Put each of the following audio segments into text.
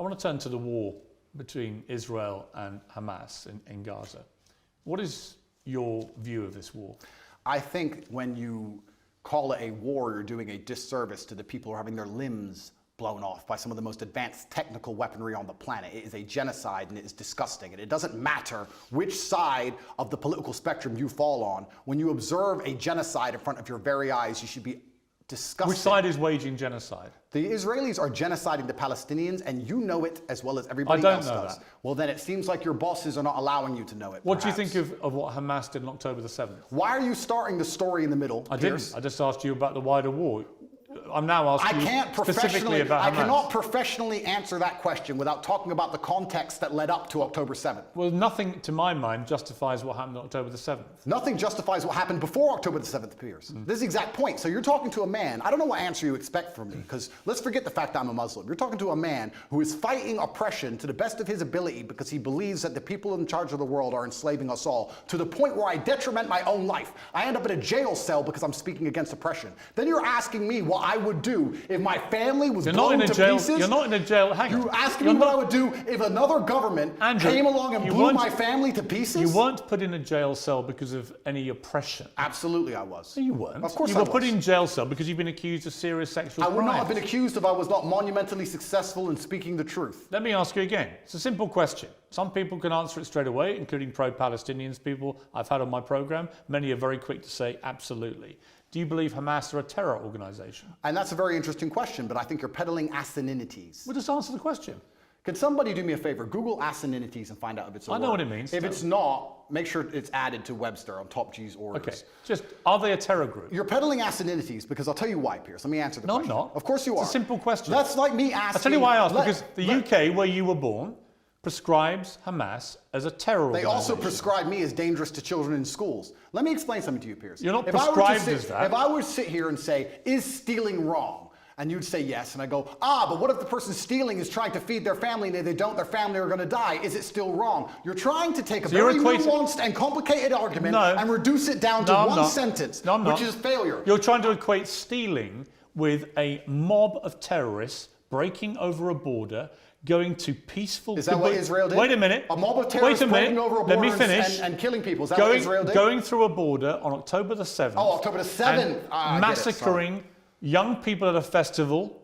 want to turn to the war between Israel and Hamas in Gaza. What is your view of this war? I think when you call it a war, you're doing a disservice to the people who are having their limbs blown off by some of the most advanced technical weaponry on the planet. It is a genocide and it is disgusting. And it doesn't matter which side of the political spectrum you fall on. When you observe a genocide in front of your very eyes, you should be disgusted. Which side is waging genocide? The Israelis are genociding the Palestinians, and you know it as well as everybody else does. That. Well, then it seems like your bosses are not allowing you to know it. What do you think of what Hamas did on October the 7th? Why are you starting the story in the middle, Piers? Didn't. I just asked you about the wider war. I'm now asking you specifically about Hamas. I cannot professionally answer that question without talking about the context that led up to October 7th. Well, nothing, to my mind, justifies what happened on October the 7th. Nothing justifies what happened before October the 7th, Piers. This is the exact point. So you're talking to a man, I don't know what answer you expect from me, because let's forget the fact that I'm a Muslim. You're talking to a man who is fighting oppression to the best of his ability because he believes that the people in charge of the world are enslaving us all, to the point where I detriment my own life. I end up in a jail cell because I'm speaking against oppression. Then you're asking me what I would do if my family was blown to pieces. You're not in a jail. Hang on. You're asking me what I would do if another government came along and blew my family to pieces? You weren't put in a jail cell because of any oppression. Absolutely I was. No, you weren't. Of course I was. You were put in jail cell because you've been accused of serious sexual crimes. I would not have been accused if I was not monumentally successful in speaking the truth. Let me ask you again. It's a simple question. Some people can answer it straight away, including pro-Palestinians people I've had on my program. Many are very quick to say absolutely. Do you believe Hamas are a terror organization? And that's a very interesting question, but I think you're peddling asininities. Well, just answer the question. Can somebody do me a favor? Google asininities and find out if it's a word. I know what it means. If it's not, make sure it's added to Webster on Top G's orders. Okay. Just, are they a terror group? You're peddling asininities because I'll tell you why, Piers. Let me answer the question. No, I'm not. Of course you are. It's a simple question. That's like me asking... I'll tell you why I asked. Because the UK, where you were born, prescribes Hamas as a terror organization. They also prescribe me as dangerous to children in schools. Let me explain something to you, Piers. You're not prescribed as that. If I were to sit here and say, is stealing wrong? And you'd say yes, and I go, but what if the person stealing is trying to feed their family, and if they don't, their family are going to die? Is it still wrong? You're trying to take a very nuanced and complicated argument and reduce it down to one sentence, which is failure. You're trying to equate stealing with a mob of terrorists breaking over a border, going to peaceful... Is that what Israel did? Wait a minute. A mob of terrorists breaking over a border and killing people. Is that what Israel did? Going through a border on October the 7th. Oh, October the 7th. Massacring young people at a festival,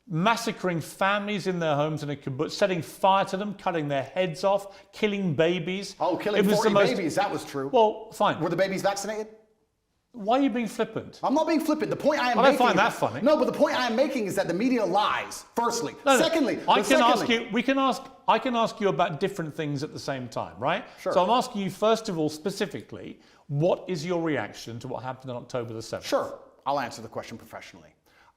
massacring families in their homes in a kibbutz, setting fire to them, cutting their heads off, killing babies. Oh, killing 40 babies. That was true. Well, fine. Were the babies vaccinated? Why are you being flippant? I'm not being flippant. The point I am making... I don't find that funny. No, but the point I am making is that the media lies, firstly. Secondly... I can ask you about different things at the same time, right? Sure. So I'm asking you, first of all, specifically, what is your reaction to what happened on October the 7th? Sure. I'll answer the question professionally.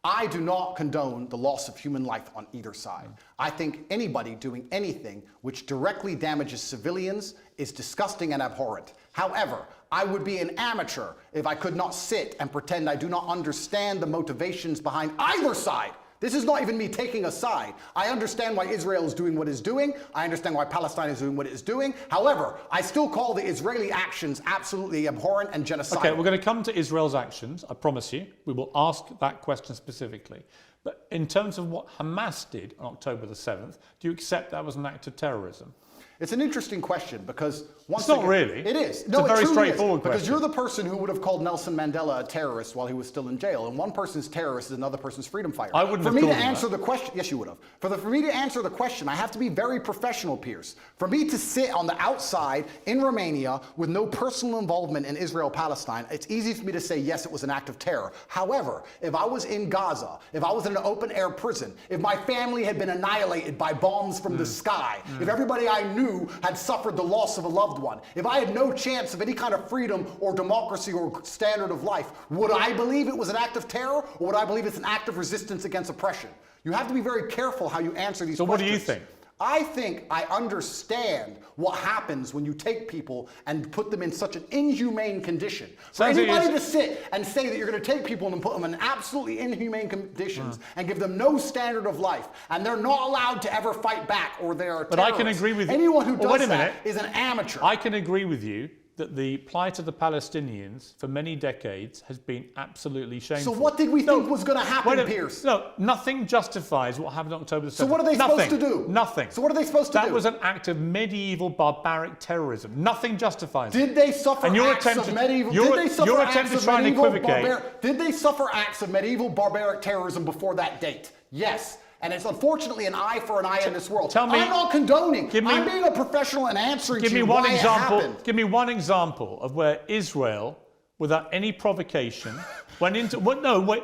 I do not condone the loss of human life on either side. I think anybody doing anything which directly damages civilians is disgusting and abhorrent. However, I would be an amateur if I could not sit and pretend I do not understand the motivations behind either side. This is not even me taking a side. I understand why Israel is doing what it's doing. I understand why Palestine is doing what it's doing. However, I still call the Israeli actions absolutely abhorrent and genocidal. Okay, we're going to come to Israel's actions, I promise you. We will ask that question specifically. But in terms of what Hamas did on October the 7th, do you accept that was an act of terrorism? It's an interesting question because once again... It's not really. It is. It's a very straightforward question. Because you're the person who would have called Nelson Mandela a terrorist while he was still in jail. And one person's terrorist is another person's freedom fighter. I wouldn't have called him that. For me to answer the question... Yes, you would have. For me to answer the question, I have to be very professional, Piers. For me to sit on the outside in Romania with no personal involvement in Israel-Palestine, it's easy for me to say, yes, it was an act of terror. However, if I was in Gaza, if I was in an open-air prison, if my family had been annihilated by bombs from the sky, if everybody I knew had suffered the loss of a loved one, if I had no chance of any kind of freedom or democracy or standard of life, would I believe it was an act of terror, or would I believe it's an act of resistance against oppression? You have to be very careful how you answer these questions. So what do you think? I think I understand what happens when you take people and put them in such an inhumane condition. For anybody to sit and say that you're going to take people and put them in absolutely inhumane conditions and give them no standard of life, and they're not allowed to ever fight back, or they are terrorists. But I can agree with you. Anyone who does that is an amateur. I can agree with you that the plight of the Palestinians for many decades has been absolutely shameful. So what did we think was going to happen, Piers? No, nothing justifies what happened on October the 7th. So what are they supposed to do? Nothing. So what are they supposed to do? That was an act of medieval barbaric terrorism. Nothing justifies it. Did they suffer acts of medieval? Your attempt to try and equivocate. Did they suffer acts of medieval barbaric terrorism before that date? Yes. And it's unfortunately an eye for an eye in this world. Tell me, I'm not condoning. I'm being a professional and answering to you why it happened. Give me one example of where Israel, without any provocation, went into...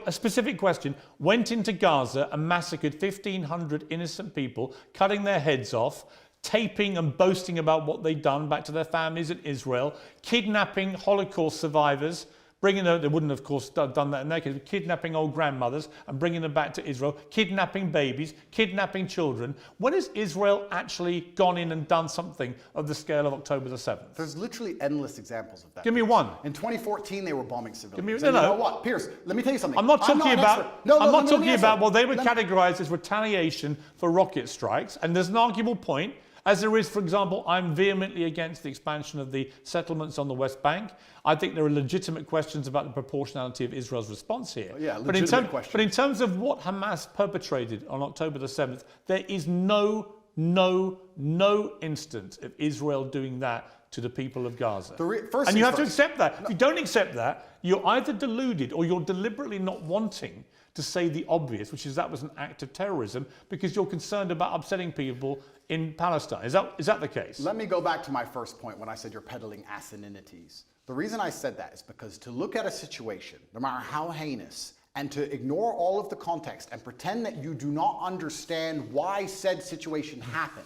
a specific question. Went into Gaza and massacred 1,500 innocent people, cutting their heads off, taping and boasting about what they'd done back to their families in Israel, kidnapping Holocaust survivors, bringing them, they wouldn't have, of course, done that in their case, but kidnapping old grandmothers and bringing them back to Israel, kidnapping babies, kidnapping children. When has Israel actually gone in and done something of the scale of October the 7th? There's literally endless examples of that. Give me one. In 2014, they were bombing civilians. You know what, Piers, let me tell you something. I'm not talking about, well, they were categorized as retaliation for rocket strikes, and there's an arguable point. As there is, for example, I'm vehemently against the expansion of the settlements on the West Bank. I think there are legitimate questions about the proportionality of Israel's response here. But in terms of what Hamas perpetrated on October the 7th, there is no instance of Israel doing that to the people of Gaza. And you have to accept that. If you don't accept that, you're either deluded or you're deliberately not wanting to say the obvious, which is that was an act of terrorism, because you're concerned about upsetting people in Palestine. Is that the case? Let me go back to my first point when I said you're peddling asininities. The reason I said that is because to look at a situation, no matter how heinous, and to ignore all of the context and pretend that you do not understand why said situation happened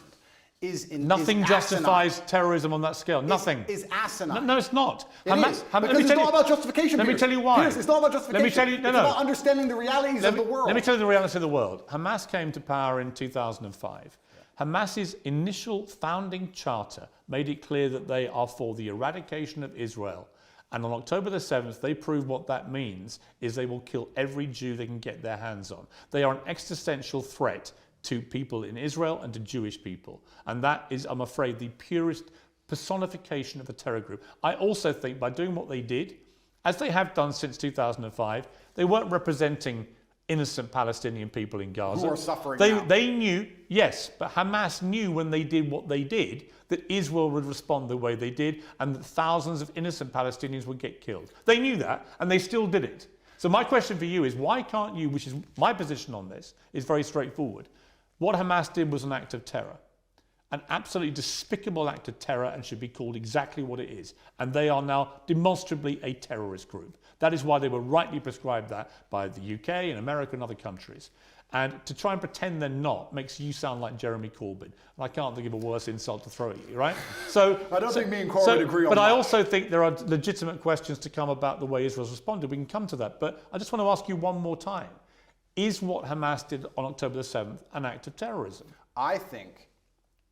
Nothing justifies terrorism on that scale. Nothing. Is asinine. No, it's not. Because it's not about justification. Let me tell you why. Piers, it's not about justification. Let me tell you, it's about understanding the realities of the world. Let me tell you the reality of the world. Hamas came to power in 2005. Hamas's initial founding charter made it clear that they are for the eradication of Israel. And on October the 7th, they proved what that means is they will kill every Jew they can get their hands on. They are an existential threat to people in Israel and to Jewish people. And that is, I'm afraid, the purest personification of a terror group. I also think by doing what they did, as they have done since 2005, they weren't representing innocent Palestinian people in Gaza. Who are suffering now. They knew, yes, but Hamas knew when they did what they did that Israel would respond the way they did and that thousands of innocent Palestinians would get killed. They knew that, and they still did it. So my question for you is, why can't you, which is my position on this, is very straightforward. What Hamas did was an act of terror, an absolutely despicable act of terror, and should be called exactly what it is. And they are now demonstrably a terrorist group. That is why they were rightly prescribed that by the UK and America and other countries. And to try and pretend they're not makes you sound like Jeremy Corbyn. And I can't think of a worse insult to throw at you, right? So I don't think me and Corbyn agree on that. But I also think there are legitimate questions to come about the way Israel's responded. We can come to that. But I just want to ask you one more time. Is what Hamas did on October the 7th an act of terrorism? I think,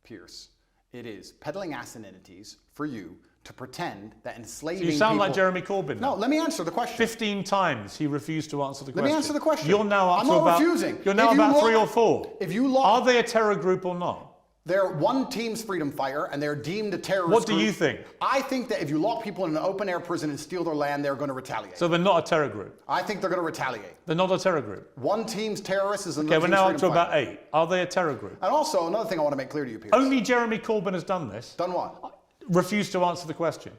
Piers, it is peddling asininities for you to pretend that enslaving people... You sound like Jeremy Corbyn. No, let me answer the question. 15 times he refused to answer the question. Let me answer the question. You're now up I'm to not about... refusing. You're now about 3 or 4. If you look... Are they a terror group or not? They're one team's freedom fighter, and they're deemed a terrorist What do group. you think? I think that if you lock people in an open-air prison and steal their land, they're going to retaliate. So they're not a terror group? I think they're going to retaliate. They're not a terror group? One team's terrorist is another team's freedom fighter. Okay, we're now up to fighter. about 8. Are they a terror group? And also, another thing I want to make clear to you, Piers. Only Jeremy Corbyn has done this. Done what? Refused to answer the question.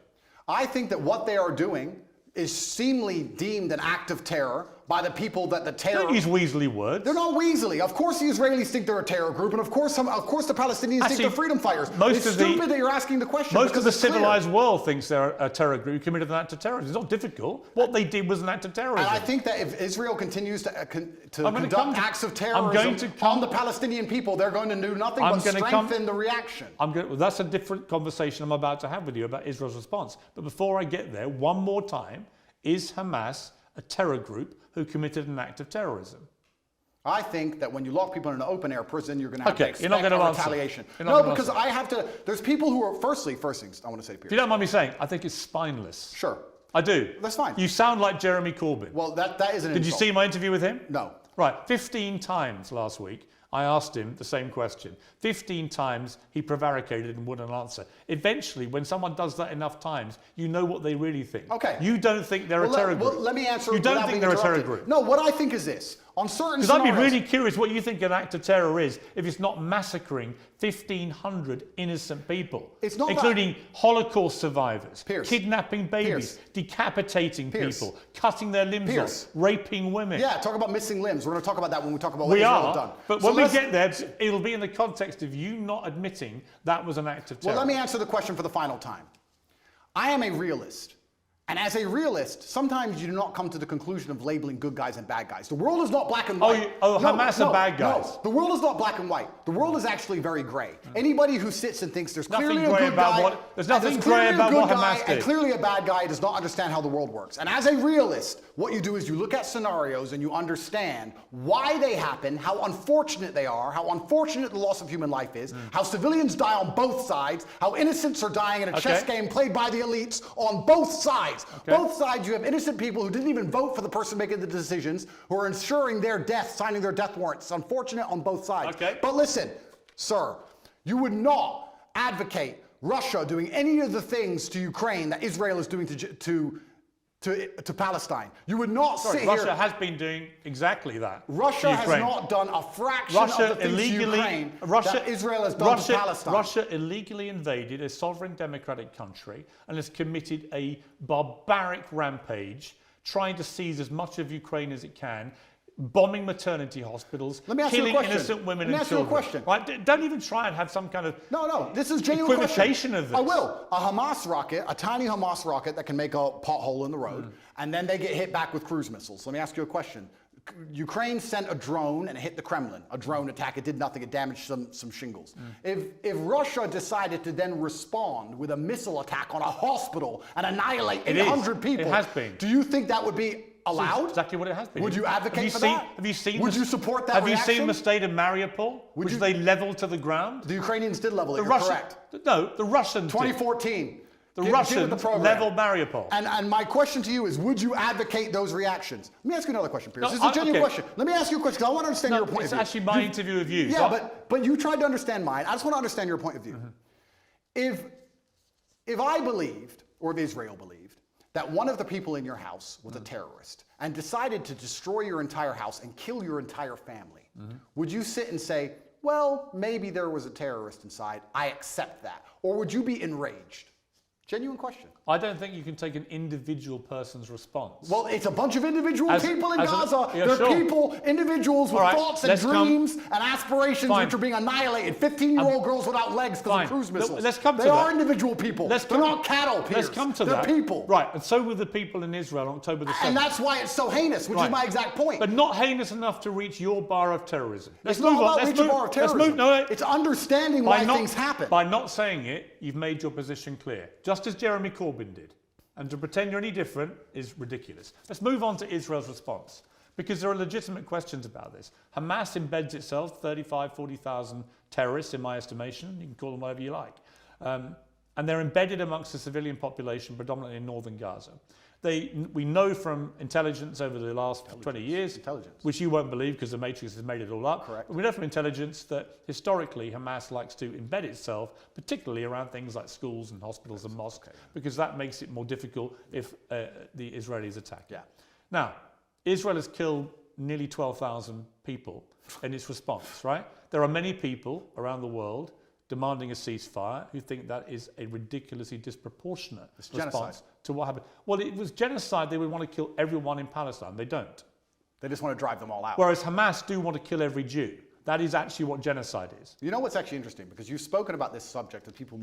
I think that what they are doing is seemingly deemed an act of terror by the people that the terror... Don't use weaselly words. They're not weaselly. Of course the Israelis think they're a terror group, and of course the Palestinians think they're freedom fighters. It's stupid that you're asking the question. Most of the civilized world thinks they're a terror group who committed an act of terrorism. It's not difficult. What they did was an act of terrorism. And I think that if Israel continues to conduct acts of terrorism on the Palestinian people, they're going to do nothing but strengthen the reaction. Well, that's a different conversation I'm about to have with you about Israel's response. But before I get there, one more time, is Hamas a terror group who committed an act of terrorism? I think that when you lock people in an open-air prison, you're going to have to expect you're not going to retaliation. No, because I have to... There's people who are... First things I want to say, Piers. If you don't mind me saying, I think it's spineless. Sure. I do. That's fine. You sound like Jeremy Corbyn. Well, that is an insult. Did you see my interview with him? No. Right. 15 times last week, I asked him the same question. 15 times he prevaricated and wouldn't answer. Eventually, when someone does that enough times, you know what they really think. Okay. You don't think they're a terror group. Well, let me answer. You don't think they're a terror group. No, what I think is this. On certain Because I'd be really curious what you think an act of terror is if it's not massacring 1,500 innocent people, it's not including Holocaust survivors, Piers. kidnapping babies, decapitating people, cutting their limbs off, raping women. Yeah, talk about missing limbs. We're going to talk about that when we talk about We what Israel are, have done. but when we get there, it'll be in the context of you not admitting that was an act of terror. Well, let me answer the question for the final time. I am a realist. And as a realist, sometimes you do not come to the conclusion of labeling good guys and bad guys. The world is not black and white. Hamas are bad guys. No, the world is not black and white. The world is actually very gray. Anybody who sits and thinks there's clearly a good guy, there's nothing grey about what Hamas did, and clearly a bad guy does not understand how the world works. And as a realist, what you do is you look at scenarios and you understand why they happen, how unfortunate they are, how unfortunate the loss of human life is, how civilians die on both sides, how innocents are dying in a chess game played by the elites on both sides. Both sides, you have innocent people who didn't even vote for the person making the decisions, who are ensuring their death, signing their death warrants. It's unfortunate on both sides. But listen, sir, you would not advocate Russia doing any of the things to Ukraine that Israel is doing to Palestine. You would not sit here. Russia has been doing exactly that. Russia has not done a fraction of the things to Ukraine that Israel has done to Palestine. Russia illegally invaded a sovereign democratic country and has committed a barbaric rampage, trying to seize as much of Ukraine as it can, bombing maternity hospitals, killing innocent women and children. Right? Don't even try and have some kind of this is genuine equivocation of this. I will. A Hamas rocket, a tiny Hamas rocket that can make a pothole in the road, and then they get hit back with cruise missiles. Let me ask you a question. Ukraine sent a drone and it hit the Kremlin. A drone attack. It did nothing. It damaged some shingles. If Russia decided to then respond with a missile attack on a hospital and annihilate 800 people, it has been. Do you think that would be allowed? Exactly what it has been. Would you advocate for that? Have you seen? Would you support that? Have you seen the state of Mariupol, which they leveled to the ground? The Ukrainians did level it. You're correct. No, the Russians. 2014. The Russians leveled Mariupol. And my question to you is, would you advocate those reactions? Let me ask you another question, Piers. This is a genuine question. Let me ask you a question because I want to understand your point of view. It's actually my interview of you. Yeah, but you tried to understand mine. I just want to understand your point of view. If I believed, or if Israel believed, that one of the people in your house was a terrorist and decided to destroy your entire house and kill your entire family, would you sit and say, well, maybe there was a terrorist inside, I accept that? Or would you be enraged? Genuine question. I don't think you can take an individual person's response. Well, it's a bunch of individual people in Gaza. They're people, individuals with thoughts and dreams and aspirations which are being annihilated. 15-year-old girls without legs because of cruise missiles. Let's come to they are individual people. They're not cattle, Piers. Let's come to that. They're people. Right, and so were the people in Israel on October the 7th. And that's why it's so heinous, which is my exact point. But not heinous enough to reach your bar of terrorism. It's not about reaching bar of terrorism. It's understanding why things happen. By not saying it, you've made your position clear. Just as Jeremy Corbyn did. And to pretend you're any different is ridiculous. Let's move on to Israel's response, because there are legitimate questions about this. Hamas embeds itself, 40,000 terrorists in my estimation. You can call them whatever you like. And they're embedded amongst the civilian population, predominantly in northern Gaza. We know from intelligence over the last 20 years, which you won't believe because the Matrix has made it all up. Correct. But we know from intelligence that historically Hamas likes to embed itself, particularly around things like schools and hospitals and mosques, because that makes it more difficult if the Israelis attack. Now, Israel has killed nearly 12,000 people in its response, right? There are many people around the world demanding a ceasefire who think that is a ridiculously disproportionate response to what happened. Well, it was genocide. They would want to kill everyone in Palestine. They don't. They just want to drive them all out. Whereas Hamas do want to kill every Jew. That is actually what genocide is. You know what's actually interesting? Because you've spoken about this subject with people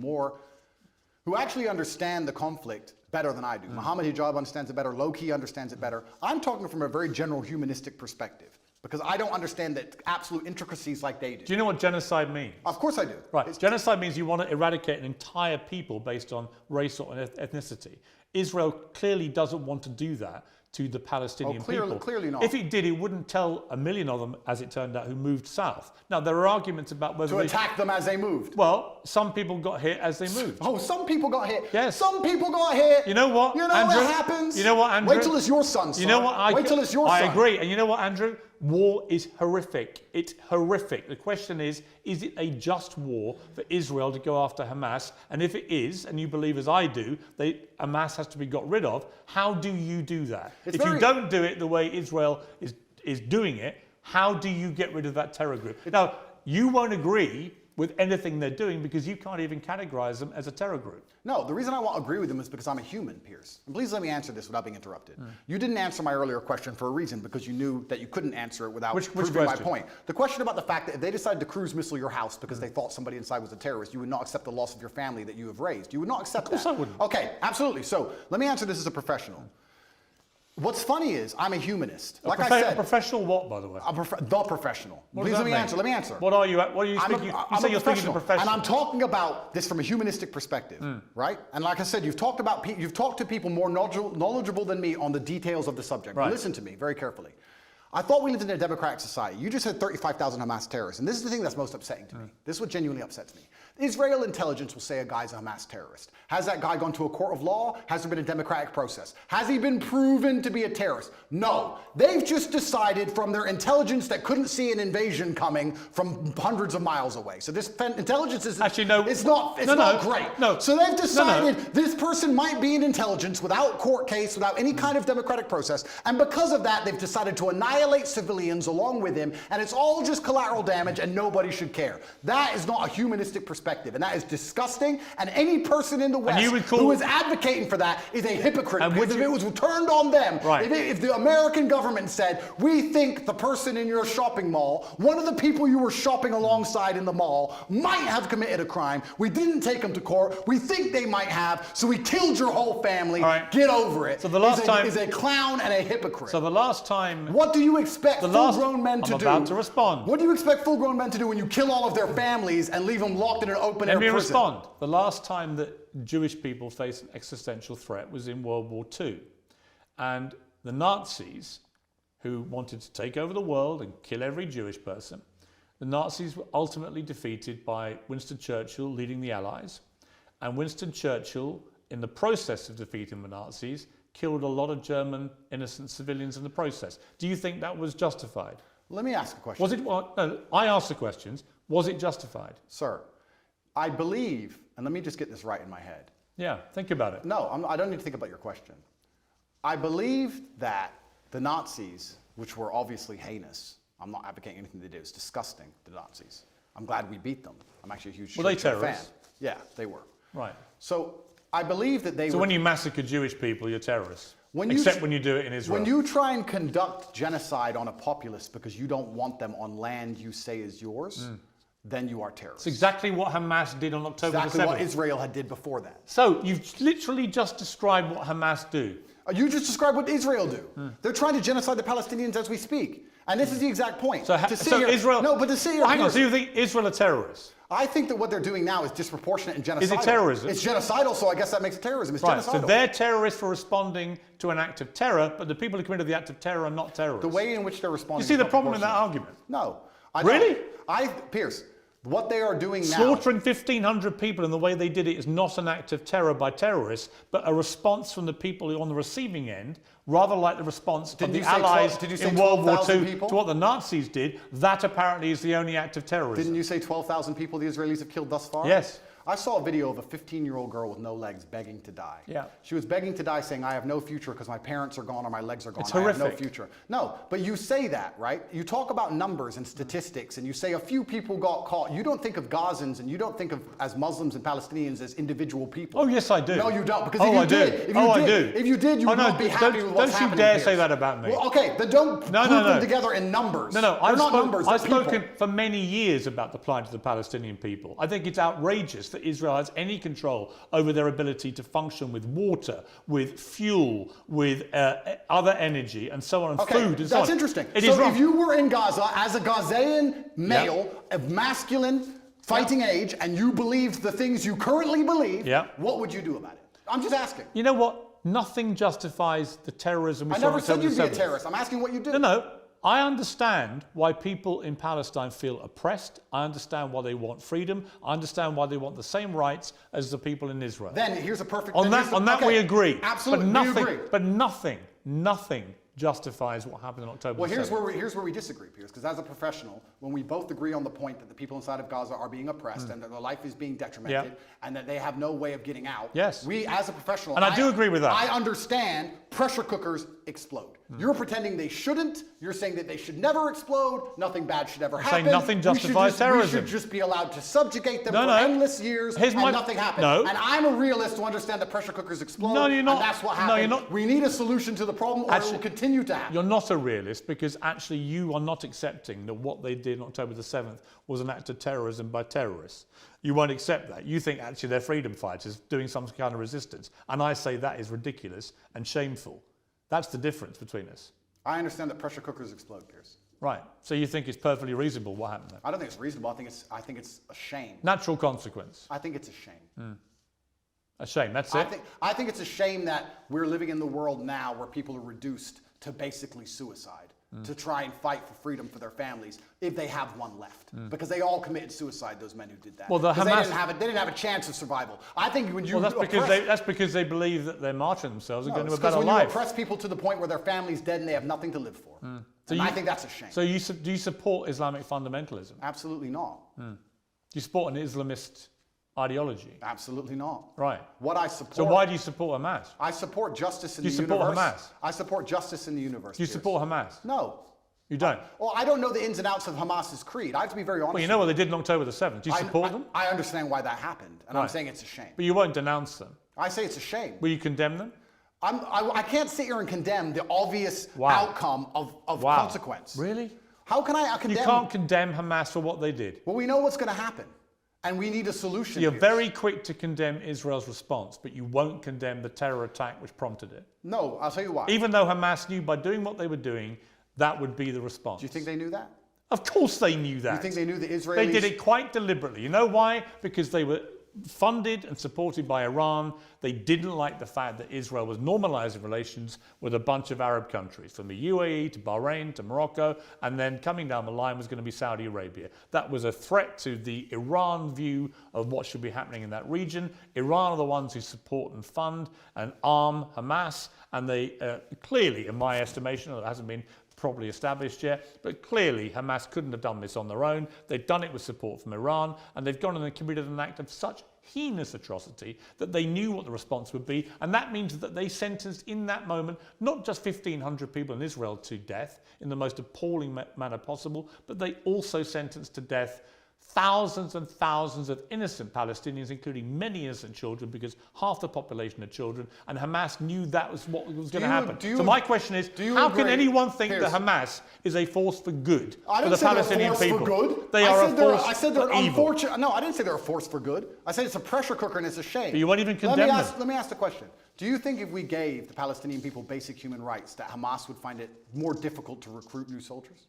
who actually understand the conflict better than I do. Mohammed Hijab understands it better. Low-key understands it better. I'm talking from a very general humanistic perspective, because I don't understand the absolute intricacies like they do. Do you know what genocide means? Of course I do. Right. Genocide means you want to eradicate an entire people based on race or ethnicity. Israel clearly doesn't want to do that to the Palestinian people. Clearly not. If it did, it wouldn't tell a million of them, as it turned out, who moved south. Now, there are arguments about whether to attack them as they moved. Well, some people got hit as they moved. Oh, some people got hit. Yes. Some people got hit. You know what, You know Andrew? what happens? You know what, Andrew? Wait till it's your son, son. You know what? Wait till it's your son. I agree. And you know what, Andrew? War is horrific. It's horrific. The question is it a just war for Israel to go after Hamas? And if it is, and you believe as I do, Hamas has to be got rid of, how do you do that? If you don't do it the way Israel is doing it, how do you get rid of that terror group? Now, you won't agree with anything they're doing because you can't even categorize them as a terror group. No, the reason I won't agree with them is because I'm a human, Piers. And please let me answer this without being interrupted. You didn't answer my earlier question for a reason, because you knew that you couldn't answer it without proving my point. The question about the fact that if they decided to cruise missile your house because they thought somebody inside was a terrorist, you would not accept the loss of your family that you have raised. You would not accept that. Of course I wouldn't. Okay, absolutely. So let me answer this as a professional. What's funny is I'm a humanist. Like I said, a professional what, by the way? The professional. Please let me answer. Let me answer. What are you? What are you thinking? You say you're thinking of professional, and I'm talking about this from a humanistic perspective, right? And like I said, you've talked to people more knowledgeable than me on the details of the subject. Right. Listen to me very carefully. I thought we lived in a democratic society. You just said 35,000 Hamas terrorists, and this is the thing that's most upsetting to me. This is what genuinely upsets me. Israel intelligence will say a guy's a Hamas terrorist. Has that guy gone to a court of law? Has there been a democratic process? Has he been proven to be a terrorist? No. They've just decided from their intelligence that couldn't see an invasion coming from hundreds of miles away. So this intelligence is actually no. It's not great. No. So they've decided this person might be an intelligence without court case, without any kind of democratic process, and because of that, they've decided to annihilate civilians along with him, and it's all just collateral damage, and nobody should care. That is not a humanistic perspective, and that is disgusting. And any person in the West who is advocating for that is a hypocrite. Because if it was turned on them, if the American government said, we think the person in your shopping mall, one of the people you were shopping alongside in the mall, might have committed a crime. We didn't take them to court. We think they might have, so we killed your whole family. Get over it. So the last time is a clown and a hypocrite. So the last time, what do you expect full-grown men to do? I'm about to respond. What do you expect full-grown men to do when you kill all of their families and leave them locked in an open-air prison? Let me respond. The last time that Jewish people faced an existential threat was in World War II. And the Nazis, who wanted to take over the world and kill every Jewish person, the Nazis were ultimately defeated by Winston Churchill leading the Allies. And Winston Churchill, in the process of defeating the Nazis, killed a lot of German innocent civilians in the process. Do you think that was justified? Let me ask a question. Was it? Well, no, I asked the questions. Was it justified? Sir, I believe, and let me just get this right in my head. Yeah, think about it. No, I don't need to think about your question. I believe that the Nazis, which were obviously heinous, I'm not advocating anything they did, it's disgusting, the Nazis. I'm glad we beat them. I'm actually a huge Were they terrorists? fan. Yeah, they were. Right. So I believe that they were... So when you massacre Jewish people, you're terrorists? Except when you do it in Israel. When you try and conduct genocide on a populace because you don't want them on land you say is yours, then you are terrorists. It's exactly what Hamas did on October the 7th. Exactly what Israel had did before that. So you've literally just described what Hamas do. You just described what Israel do. They're trying to genocide the Palestinians as we speak. And this is the exact point. So Israel... No, but to sit here... Hang on, so you think Israel are terrorists? I think that what they're doing now is disproportionate and genocidal. Is it terrorism? It's genocidal, so I guess that makes it terrorism. It's genocidal. So they're terrorists for responding to an act of terror, but the people who committed the act of terror are not terrorists. The way in which they're responding... You see the problem in that argument? No. Really? Piers, what they are doing now... Slaughtering 1,500 people in the way they did it is not an act of terror by terrorists, but a response from the people who are on the receiving end, rather like the response of the Allies in World War II to what the Nazis did. That apparently is the only act of terrorism. Didn't you say 12,000 people the Israelis have killed thus far? Yes. I saw a video of a 15-year-old girl with no legs begging to die. Yeah. She was begging to die saying, I have no future because my parents are gone or my legs are gone. It's horrific. I have no future. No, but you say that, right? You talk about numbers and statistics and you say a few people got caught. You don't think of Gazans and you don't think of as Muslims and Palestinians as individual people. Oh, yes, I do. No, you don't. Because if you did, you would not be happy with what's happening. Don't you dare say that about me. Well, okay, then don't group them together in numbers. No, they're not numbers, they're I've spoken people. for many years about the plight of the Palestinian people. I think it's outrageous that Israel has any control over their ability to function with water, with fuel, with other energy, and so on, and food, and so on. That's interesting. It so is wrong. If you were in Gaza as a Gazan male of masculine fighting age, and you believed the things you currently believe, what would you do about it? I'm just asking. You know what? Nothing justifies the terrorism we saw. I never said you'd be a terrorist. I'm asking what you do. No. I understand why people in Palestine feel oppressed. I understand why they want freedom. I understand why they want the same rights as the people in Israel. Then here's a perfect... On that we agree. Absolutely, we agree. But nothing justifies what happened on October Well, the 7th. here's where we disagree, Piers, because as a professional, when we both agree on the point that the people inside of Gaza are being oppressed and that their life is being detrimented and that they have no way of getting out, Yes. we, as a professional, And I do agree with that. I understand pressure cookers explode. You're pretending they shouldn't. You're saying that they should never explode. Nothing bad should ever happen. saying nothing justifies terrorism. We should just be allowed to subjugate them No, for no. endless years and nothing happens. No. And I'm a realist to understand that pressure cookers explode. No, you're not. And that's what No, happens. you're not. We need a solution to the problem or it Actually, will continue to happen. You're not a realist because actually you are not accepting that what they did on October the 7th was an act of terrorism by terrorists. You won't accept that. You think actually they're freedom fighters doing some kind of resistance. And I say that is ridiculous and shameful. That's the difference between us. I understand that pressure cookers explode, Piers. Right. So you think it's perfectly reasonable what happened there? I don't think it's reasonable. I think it's a shame. Natural consequence. I think it's a shame. A shame. That's it. I think it's a shame that we're living in the world now where people are reduced to basically suicide to try and fight for freedom for their families if they have one left, because they all committed suicide. Those men who did that. Well, the Because Hamas- they didn't have a chance of survival. I think when you Well, oppress, that's because they believe that they're martyring themselves and no, going to it's a 'cause better when you life. oppress people to the point where their family's dead and they have nothing to live for, and I think that's a shame. So do you support Islamic fundamentalism? Absolutely not. Do you support an Islamist ideology? Absolutely not. Right. What I support. So why do you support Hamas? I support justice in Do the you support universe. Hamas? I support justice in the universe. Do you Piers. support Hamas? No. You don't? Well, I don't know the ins and outs of Hamas's creed. I have to be very honest. Well, you know what they did on October the 7th. Do you support them? I understand why that happened, and I'm Right. saying it's a shame. But you won't denounce them. I say it's a shame. Will you condemn them? I can't sit here and condemn the obvious Wow. outcome of Wow. consequence. Really? How can I You condemn? can't condemn Hamas for what they did. Well, we know what's going to happen, and we need a solution. You're Piers. very quick to condemn Israel's response, but you won't condemn the terror attack which prompted it. No, I'll tell you why. Even though Hamas knew by doing what they were doing, that would be the response. Do you think they knew that? Of course they knew that. You think they knew the Israelis? They did it quite deliberately. You know why? Because they were funded and supported by Iran. They didn't like the fact that Israel was normalizing relations with a bunch of Arab countries, from the UAE to Bahrain to Morocco, and then coming down the line was going to be Saudi Arabia. That was a threat to the Iran view of what should be happening in that region. Iran are the ones who support and fund and arm Hamas, and they clearly, in my estimation, it hasn't been properly established yet, but clearly Hamas couldn't have done this on their own. They've done it with support from Iran, and they've gone and committed an act of such heinous atrocity that they knew what the response would be, and that means that they sentenced in that moment not just 1,500 people in Israel to death in the most appalling manner possible, but they also sentenced to death thousands and thousands of innocent Palestinians, including many innocent children, because half the population are children, and Hamas knew that was what was going to happen. So my question is, how can anyone think that Hamas is a force for good for the Palestinian people? They are a force I said they're for evil. unfortunate. No, I didn't say they're a force for good. I said it's a pressure cooker and it's a shame. But you won't even condemn them. Let me ask the question. Do you think if we gave the Palestinian people basic human rights, that Hamas would find it more difficult to recruit new soldiers?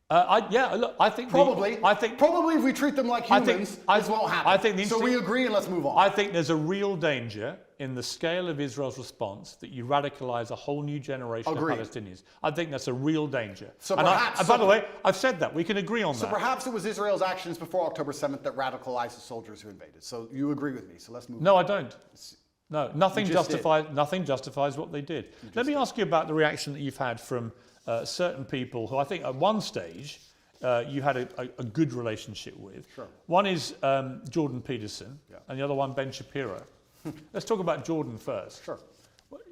I think probably if we treat them like humans, this won't happen. So we agree and let's move on. I think there's a real danger in the scale of Israel's response that you radicalize a whole new generation of Palestinians. I think that's a real danger. So by the way, I've said that. We can agree on that. So perhaps it was Israel's actions before October 7th that radicalized the soldiers who invaded. So you agree with me. So let's move on. No, I don't. No, nothing justifies what they did. Let me ask you about the reaction that you've had from certain people who I think at one stage you had a good relationship with. Sure. One is Jordan Peterson, and the other one Ben Shapiro. Let's talk about Jordan first. Sure.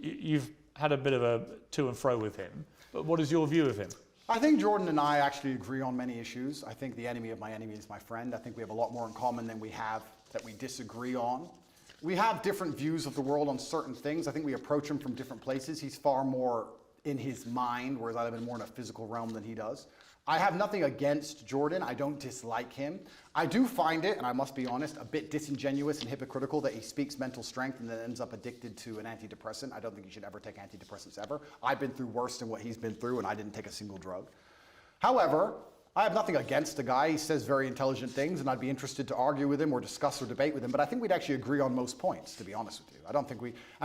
You've had a bit of a to and fro with him, but what is your view of him? I think Jordan and I actually agree on many issues. I think the enemy of my enemy is my friend. I think we have a lot more in common than we have that we disagree on. We have different views of the world on certain things. I think we approach him from different places. He's far more in his mind, whereas I live in more in a physical realm than he does. I have nothing against Jordan. I don't dislike him. I do find it, and I must be honest, a bit disingenuous and hypocritical that he speaks mental strength and then ends up addicted to an antidepressant. I don't think he should ever take antidepressants ever. I've been through worse than what he's been through, and I didn't take a single drug. However, I have nothing against the guy. He says very intelligent things, and I'd be interested to argue with him or discuss or debate with him, but I think we'd actually agree on most points, to be honest with you. I don't think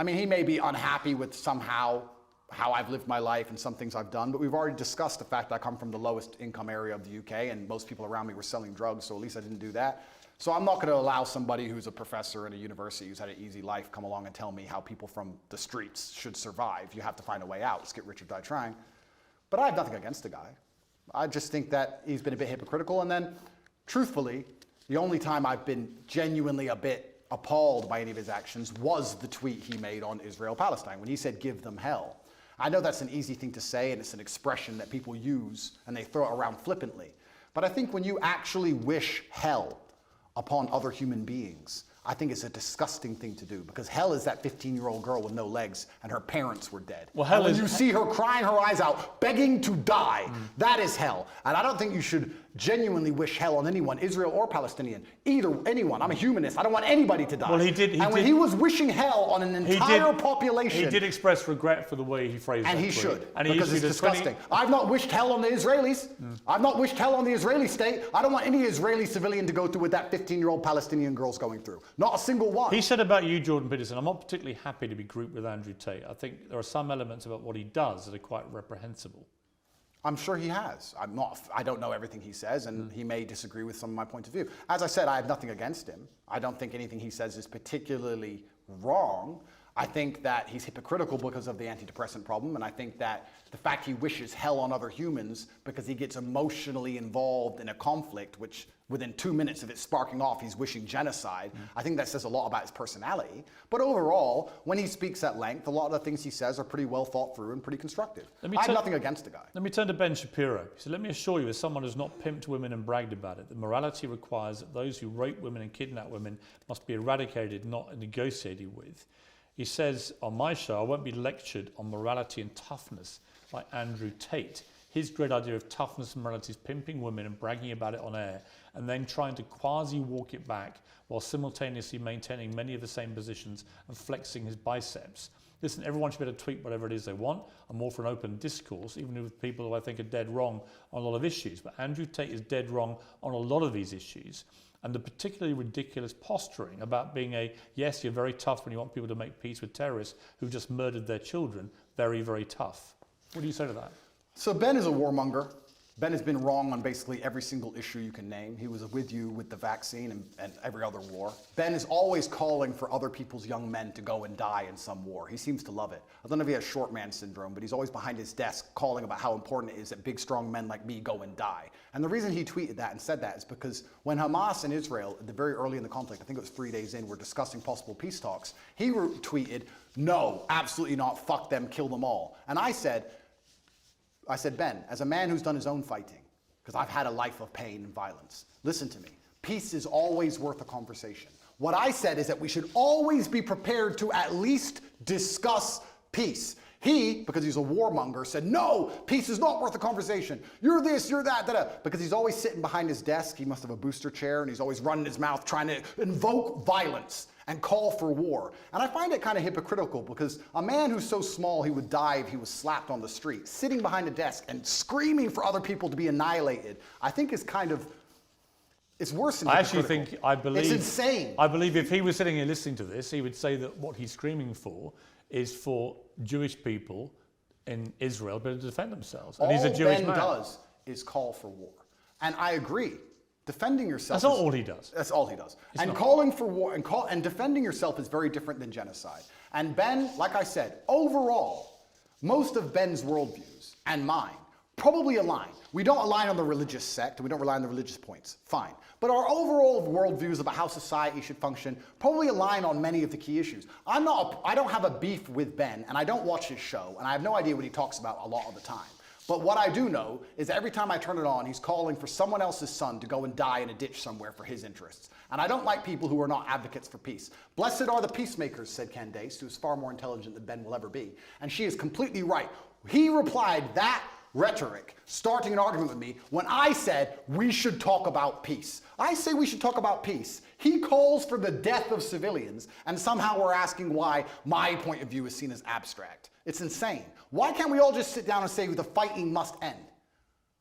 he may be unhappy with somehow how I've lived my life and some things I've done, but we've already discussed the fact that I come from the lowest income area of the UK, and most people around me were selling drugs, so at least I didn't do that. So I'm not going to allow somebody who's a professor at a university who's had an easy life come along and tell me how people from the streets should survive. You have to find a way out. Let's get rich or die trying. But I have nothing against the guy. I just think that he's been a bit hypocritical. And then, truthfully, the only time I've been genuinely a bit appalled by any of his actions was the tweet he made on Israel-Palestine when he said, "Give them hell." I know that's an easy thing to say, and it's an expression that people use and they throw it around flippantly. But I think when you actually wish hell upon other human beings, I think it's a disgusting thing to do, because hell is that 15-year-old girl with no legs and her parents were dead. Well, hell and when is, you see her crying her eyes out, begging to die, that is hell. And I don't think you should genuinely wish hell on anyone, Israel or Palestinian, anyone. I'm a humanist. I don't want anybody to die. Well, he did. When he was wishing hell on an entire population, he did express regret for the way he phrased it. And he should, and he because it's disgusting. I've not wished hell on the Israelis. I've not wished hell on the Israeli state. I don't want any Israeli civilian to go through what that 15-year-old Palestinian girl's going through. Not a single one. He said about you, Jordan Peterson, I'm not particularly happy to be grouped with Andrew Tate. I think there are some elements about what he does that are quite reprehensible. I'm sure he has. I don't know everything he says, and he may disagree with some of my point of view. As I said, I have nothing against him. I don't think anything he says is particularly wrong. I think that he's hypocritical because of the antidepressant problem, and I think that the fact he wishes hell on other humans because he gets emotionally involved in a conflict, which within 2 minutes of it sparking off, he's wishing genocide. I think that says a lot about his personality. But overall, when he speaks at length, a lot of the things he says are pretty well thought through and pretty constructive. I have nothing against the guy. Let me turn to Ben Shapiro. He said, "Let me assure you, as someone who's not pimped women and bragged about it, that morality requires that those who rape women and kidnap women must be eradicated, not negotiated with." He says, on my show, I won't be lectured on morality and toughness by Andrew Tate. His great idea of toughness and morality is pimping women and bragging about it on air, and then trying to quasi-walk it back while simultaneously maintaining many of the same positions and flexing his biceps. Listen, everyone should be able to tweet whatever it is they want. I'm all for an open discourse, even with people who I think are dead wrong on a lot of issues. But Andrew Tate is dead wrong on a lot of these issues. And the particularly ridiculous posturing about being yes, you're very tough when you want people to make peace with terrorists who've just murdered their children, very, very tough. What do you say to that? So Ben is a warmonger. Ben has been wrong on basically every single issue you can name. He was with you with the vaccine and every other war. Ben is always calling for other people's young men to go and die in some war. He seems to love it. I don't know if he has short man syndrome, but he's always behind his desk calling about how important it is that big, strong men like me go and die. And the reason he tweeted that and said that is because when Hamas and Israel, at the very early in the conflict, I think it was 3 days in, were discussing possible peace talks, he tweeted, "No, absolutely not, fuck them, kill them all." And I said, Ben, as a man who's done his own fighting, because I've had a life of pain and violence, listen to me. Peace is always worth a conversation. What I said is that we should always be prepared to at least discuss peace. He, because he's a warmonger, said, "No, peace is not worth a conversation. You're this, you're that, da-da." Because he's always sitting behind his desk. He must have a booster chair, and he's always running his mouth trying to invoke violence and call for war. And I find it kind of hypocritical, because a man who's so small he would die if he was slapped on the street, sitting behind a desk and screaming for other people to be annihilated, I think is kind of, it's worse than hypocritical. It's insane. I believe if he was sitting here listening to this, he would say that what he's screaming for is for Jewish people in Israel to defend themselves. And he's a Jewish man. All Ben does is call for war. And I agree. Defending yourself. That's not all he does. That's all he does. And calling for war and defending yourself is very different than genocide. And Ben, like I said, overall, most of Ben's worldviews and mine probably align. We don't align on the religious sect, and we don't rely on the religious points. Fine. But our overall worldviews about how society should function probably align on many of the key issues. I don't have a beef with Ben, and I don't watch his show, and I have no idea what he talks about a lot of the time. But what I do know is that every time I turn it on, he's calling for someone else's son to go and die in a ditch somewhere for his interests. And I don't like people who are not advocates for peace. "Blessed are the peacemakers," said Candace, who is far more intelligent than Ben will ever be. And she is completely right. He replied that rhetoric, starting an argument with me, when I said we should talk about peace. I say we should talk about peace. He calls for the death of civilians, and somehow we're asking why my point of view is seen as abstract. It's insane. Why can't we all just sit down and say the fighting must end?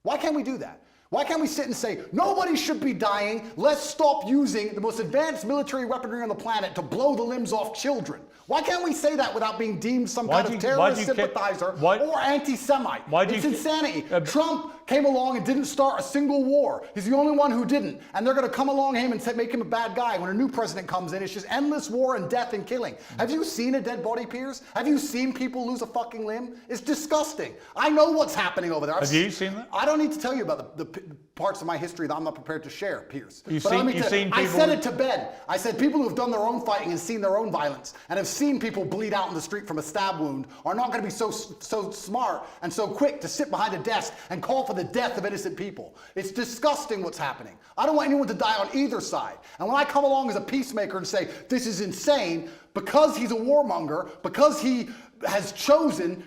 Why can't we do that? Why can't we sit and say, nobody should be dying, let's stop using the most advanced military weaponry on the planet to blow the limbs off children? Why can't we say that without being deemed some kind of terrorist sympathizer or anti-Semite? It's insanity. Trump came along and didn't start a single war. He's the only one who didn't. And they're going to come along him and make him a bad guy. When a new president comes in, it's just endless war and death and killing. Have you seen a dead body, Piers? Have you seen people lose a fucking limb? It's disgusting. I know what's happening over there. Have you seen that? I don't need to tell you about the parts of my history that I'm not prepared to share, Piers. You've seen people... I said it to Ben. I said people who have done their own fighting and seen their own violence and have seen people bleed out in the street from a stab wound are not going to be so smart and so quick to sit behind a desk and call for the death of innocent people. It's disgusting what's happening. I don't want anyone to die on either side. And when I come along as a peacemaker and say, this is insane, because he's a warmonger, because he has chosen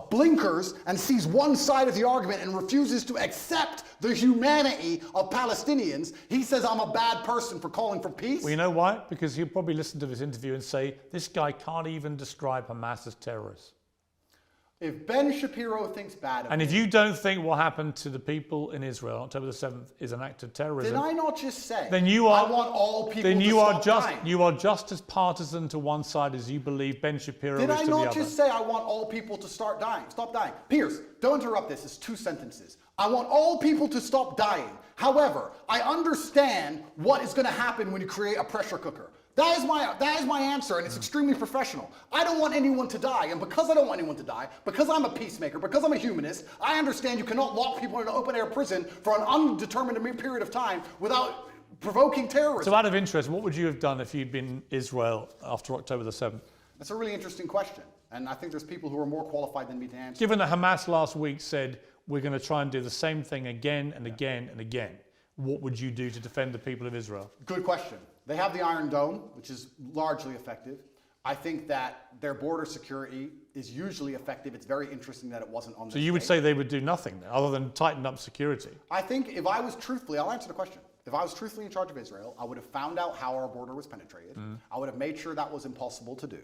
blinkers and sees one side of the argument and refuses to accept the humanity of Palestinians, he says I'm a bad person for calling for peace. Well, you know why? Because he'll probably listen to this interview and say, this guy can't even describe Hamas as terrorists. If Ben Shapiro thinks bad of And if you don't think what happened to the people in Israel on October the 7th is an act of terrorism, did I not just say then you are, I want all people then to you stop are just dying? You are just as partisan to one side as you believe Ben Shapiro Did is I to the other. not just say I want all people to stop dying? Piers, don't interrupt this. It's 2 sentences. I want all people to stop dying. However, I understand what is going to happen when you create a pressure cooker. That is my answer, and it's extremely professional. I don't want anyone to die, and because I don't want anyone to die, because I'm a peacemaker, because I'm a humanist, I understand you cannot lock people in an open-air prison for an undetermined period of time without provoking terrorism. So out of interest, what would you have done if you'd been Israel after October the 7th? That's a really interesting question, and I think there's people who are more qualified than me to answer. Given that Hamas last week said, we're going to try and do the same thing again and again and again, what would you do to defend the people of Israel? Good question. They have the Iron Dome, which is largely effective. I think that their border security is usually effective. It's very interesting that it wasn't on this So you would day. say they would do nothing then, other than tighten up security? I think if I was truthfully, I'll answer the question. If I was truthfully in charge of Israel, I would have found out how our border was penetrated. I would have made sure that was impossible to do.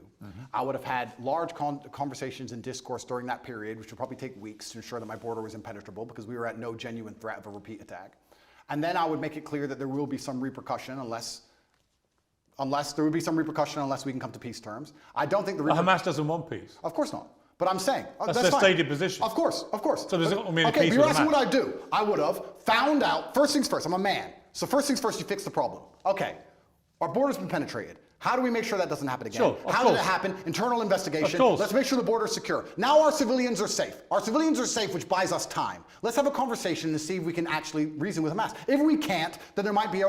I would have had large conversations and discourse during that period, which would probably take weeks to ensure that my border was impenetrable because we were at no genuine threat of a repeat attack. And then I would make it clear that there will be some repercussion unless we can come to peace terms. I don't think Hamas doesn't want peace. Of course not. But I'm saying that's their fine. stated position. Of course. So does it mean okay, peace you're with asking Hamas? what I'd do. I would have found out. First things first. I'm a man. So first things first, you fix the problem. Okay, our border's been penetrated. How do we make sure that doesn't happen again? Sure, How did it happen? Internal investigation. Of course. Let's make sure the border's secure. Now our civilians are safe. Our civilians are safe, which buys us time. Let's have a conversation and see if we can actually reason with Hamas. If we can't, then there might be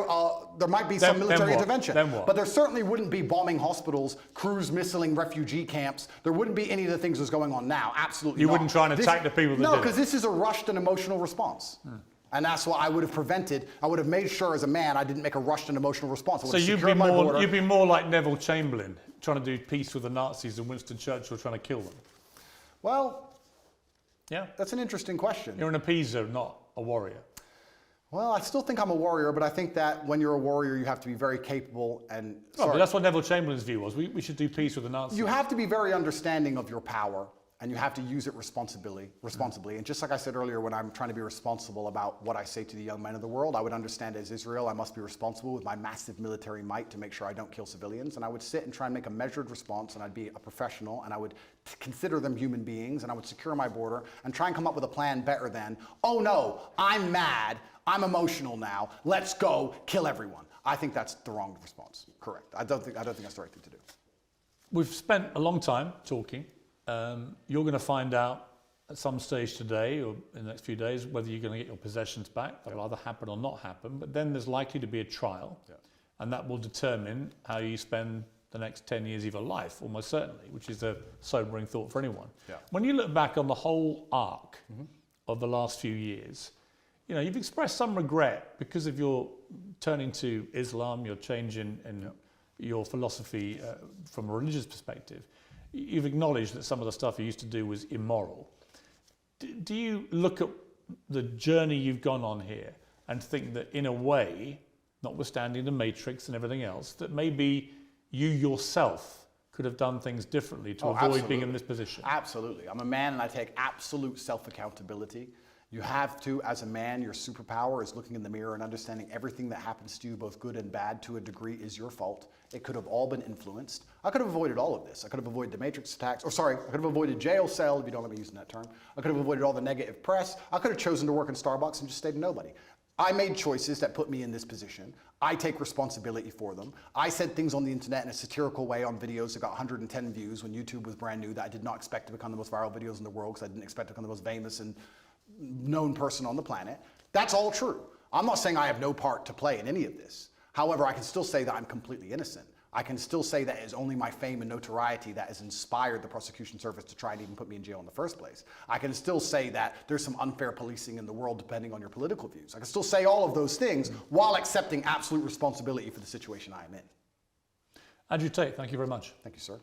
some military intervention. Then what? But there certainly wouldn't be bombing hospitals, cruise missiling refugee camps. There wouldn't be any of the things that's going on now. Absolutely You not. wouldn't try and attack the people that No, did it. because this is a rushed and emotional response. And that's what I would have prevented. I would have made sure as a man I didn't make a rushed and emotional response. So you'd be more like Neville Chamberlain, trying to do peace with the Nazis and Winston Churchill trying to kill them. Well, yeah, that's an interesting question. You're an appeaser, not a warrior. Well, I still think I'm a warrior, but I think that when you're a warrior, you have to be very capable and... But that's what Neville Chamberlain's view was. We should do peace with the Nazis. You have to be very understanding of your power, and you have to use it responsibly. And just like I said earlier, when I'm trying to be responsible about what I say to the young men of the world, I would understand as Israel, I must be responsible with my massive military might to make sure I don't kill civilians. And I would sit and try and make a measured response, and I'd be a professional, and I would consider them human beings, and I would secure my border and try and come up with a plan better than, oh no, I'm mad, I'm emotional now, let's go kill everyone. I think that's the wrong response. Correct. I don't think that's the right thing to do. We've spent a long time talking. You're going to find out at some stage today or in the next few days whether you're going to get your possessions back. That'll either happen or not happen. But then there's likely to be a trial, and that will determine how you spend the next 10 years of your life, almost certainly, which is a sobering thought for anyone. When you look back on the whole arc of the last few years, you know, you've expressed some regret because of your turning to Islam, your change in your philosophy from a religious perspective. You've acknowledged that some of the stuff you used to do was immoral. Do you look at the journey you've gone on here and think that in a way, notwithstanding the matrix and everything else, that maybe you yourself could have done things differently to avoid being in this position? Absolutely. I'm a man and I take absolute self-accountability. You have to, as a man, your superpower is looking in the mirror and understanding everything that happens to you, both good and bad, to a degree is your fault. It could have all been influenced. I could have avoided all of this. I could have avoided the Matrix attacks, I could have avoided jail cell, if you don't let me use that term. I could have avoided all the negative press. I could have chosen to work in Starbucks and just stayed a nobody. I made choices that put me in this position. I take responsibility for them. I said things on the internet in a satirical way on videos that got 110 views when YouTube was brand new that I did not expect to become the most viral videos in the world because I didn't expect to become the most famous and known person on the planet. That's all true. I'm not saying I have no part to play in any of this. However, I can still say that I'm completely innocent. I can still say that it is only my fame and notoriety that has inspired the prosecution service to try and even put me in jail in the first place. I can still say that there's some unfair policing in the world depending on your political views. I can still say all of those things while accepting absolute responsibility for the situation I am in. Andrew Tate, thank you very much. Thank you, sir.